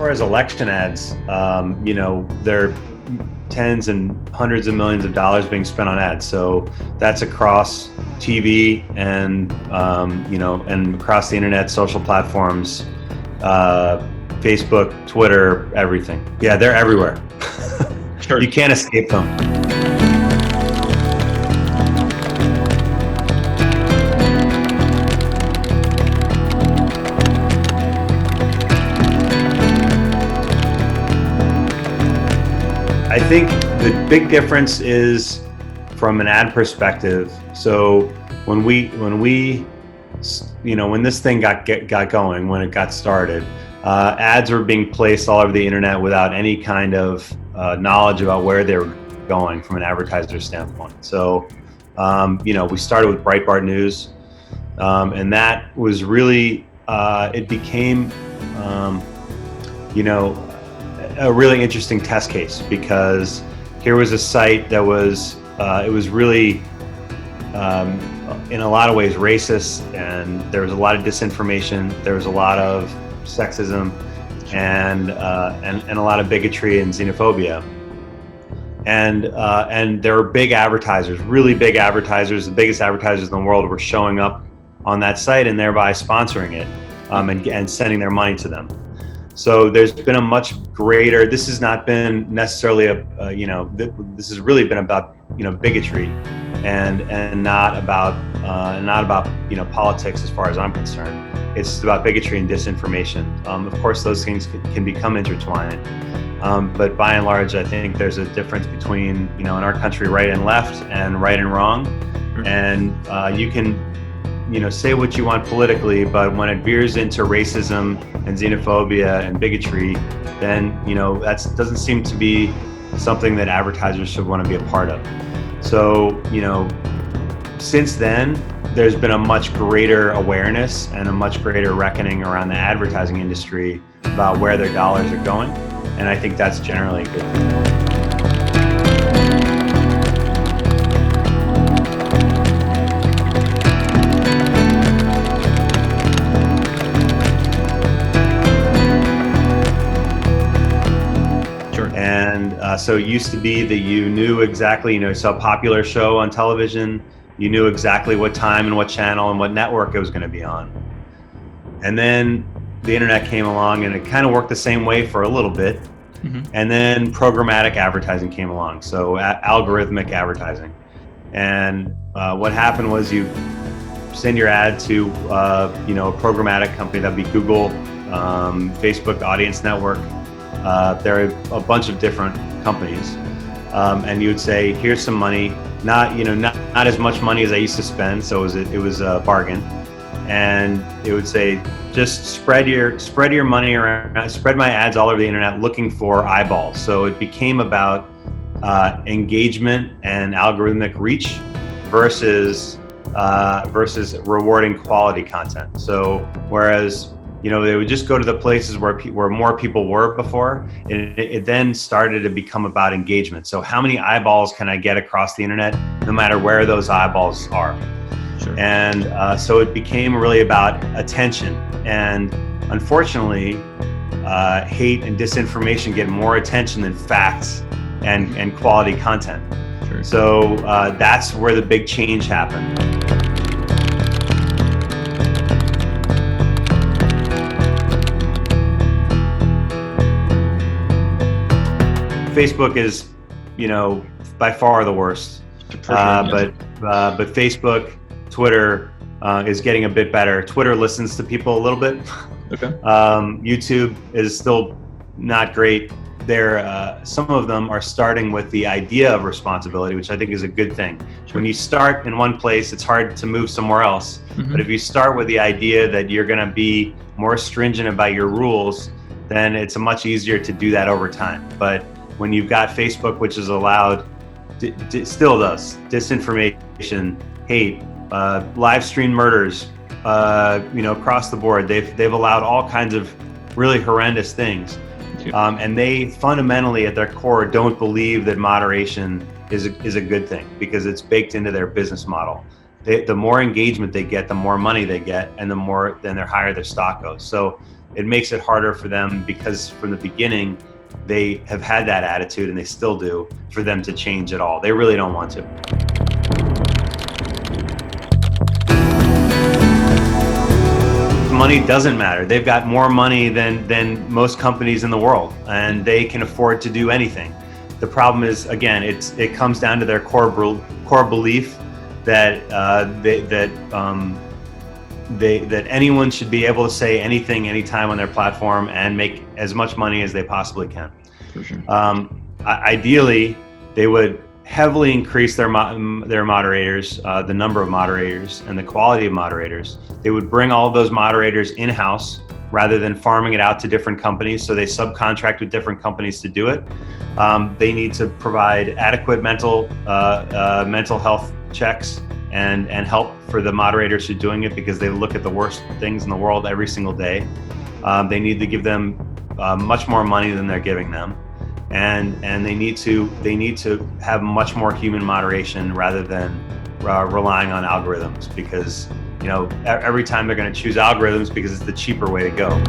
far as election ads, there are tens and hundreds of millions of dollars being spent on ads. So that's across TV and and across the internet, social platforms, Facebook, Twitter, everything. Yeah, they're everywhere. Sure. You can't escape them. I think the big difference is from an ad perspective. So when this thing got going, when it got started, ads were being placed all over the internet without any kind of knowledge about where they were going from an advertiser standpoint. So, we started with Breitbart News, and that was really, it became, a really interesting test case, because here was a site that was, it was really, in a lot of ways racist, and there was a lot of disinformation, there was a lot of sexism, and a lot of bigotry and xenophobia. And there were big advertisers, really big advertisers, the biggest advertisers in the world were showing up on that site and thereby sponsoring it, and sending their money to them. So there's been a much greater, this has not been necessarily this has really been about, bigotry and not about politics as far as I'm concerned. It's about bigotry and disinformation. Of course, those things can become intertwined. But by and large, I think there's a difference between, in our country, right and left and right and wrong. And you can, say what you want politically, but when it veers into racism and xenophobia and bigotry, then, that doesn't seem to be something that advertisers should want to be a part of. So, since then, there's been a much greater awareness and a much greater reckoning around the advertising industry about where their dollars are going. And I think that's generally a good thing. So it used to be that you knew exactly, you saw a popular show on television, you knew exactly what time and what channel and what network it was going to be on. And then the internet came along and it kind of worked the same way for a little bit. Mm-hmm. And then programmatic advertising came along, so algorithmic advertising. And what happened was you send your ad to a programmatic company, that'd be Google, Facebook Audience Network. There are a bunch of different companies, and you would say, "Here's some money." Not as much money as I used to spend, so it was a bargain. And it would say, "Just spread your money around, spread my ads all over the internet, looking for eyeballs." So it became about engagement and algorithmic reach versus rewarding quality content. So whereas they would just go to the places where more people were before. It then started to become about engagement. So how many eyeballs can I get across the internet, no matter where those eyeballs are? Sure. And so it became really about attention. And unfortunately, hate and disinformation get more attention than facts and quality content. Sure. So that's where the big change happened. Facebook is, by far the worst. But Facebook, Twitter is getting a bit better. Twitter listens to people a little bit. Okay. YouTube is still not great. Some of them are starting with the idea of responsibility, which I think is a good thing. Sure. When you start in one place, it's hard to move somewhere else. Mm-hmm. But if you start with the idea that you're going to be more stringent about your rules, then it's much easier to do that over time. But when you've got Facebook, which is allowed, still does, disinformation, hate, live stream murders, across the board, they've allowed all kinds of really horrendous things. And they fundamentally, at their core, don't believe that moderation is a good thing, because it's baked into their business model. The more engagement they get, the more money they get, and the higher their stock goes. So it makes it harder for them, because from the beginning they have had that attitude, and they still do, for them to change at all. They really don't want to. Money doesn't matter. They've got more money than most companies in the world, and they can afford to do anything. The problem is, again, it comes down to their core belief that that anyone should be able to say anything, anytime on their platform and make as much money as they possibly can. For sure. Ideally, they would heavily increase their moderators, the number of moderators and the quality of moderators. They would bring all of those moderators in-house rather than farming it out to different companies. So they subcontract with different companies to do it. They need to provide adequate mental health checks and help for the moderators who are doing it, because they look at the worst things in the world every single day. They need to give them much more money than they're giving them. And they need to have much more human moderation rather than relying on algorithms, because every time they're going to choose algorithms because it's the cheaper way to go.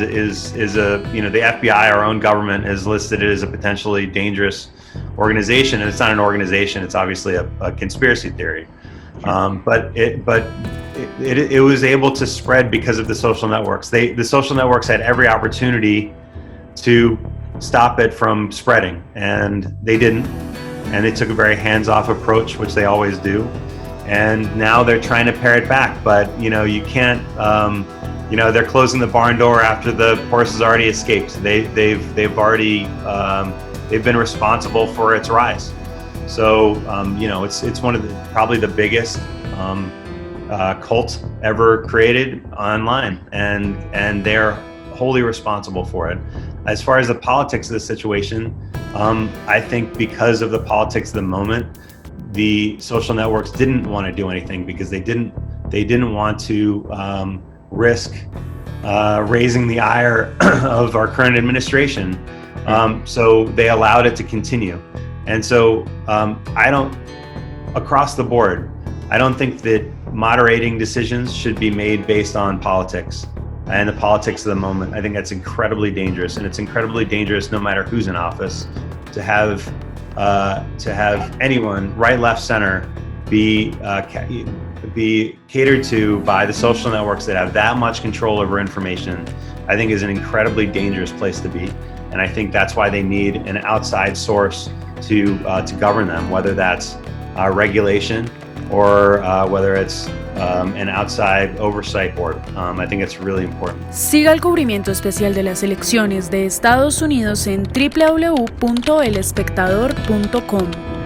Is the FBI, our own government, has listed it as a potentially dangerous organization, and it's not an organization. It's obviously a conspiracy theory, but it was able to spread because of the social networks. The social networks had every opportunity to stop it from spreading, and they didn't. And they took a very hands-off approach, which they always do. And now they're trying to pare it back, but you can't. They're closing the barn door after the horse has already escaped. They've already they've been responsible for its rise. So it's one of probably the biggest cult ever created online, and they're wholly responsible for it. As far as the politics of the situation, I think because of the politics of the moment, the social networks didn't want to do anything, because they didn't want to risk raising the ire of our current administration. So they allowed it to continue. And so across the board, I don't think that moderating decisions should be made based on politics and the politics of the moment. I think that's incredibly dangerous, and it's incredibly dangerous no matter who's in office, to have anyone, right, left, center, be catered to by the social networks that have that much control over information. I think is an incredibly dangerous place to be, and I think that's why they need an outside source to govern them, whether that's regulation or whether it's an outside oversight board. I think it's really important. Siga el cubrimiento especial de las elecciones de Estados Unidos en www.elespectador.com.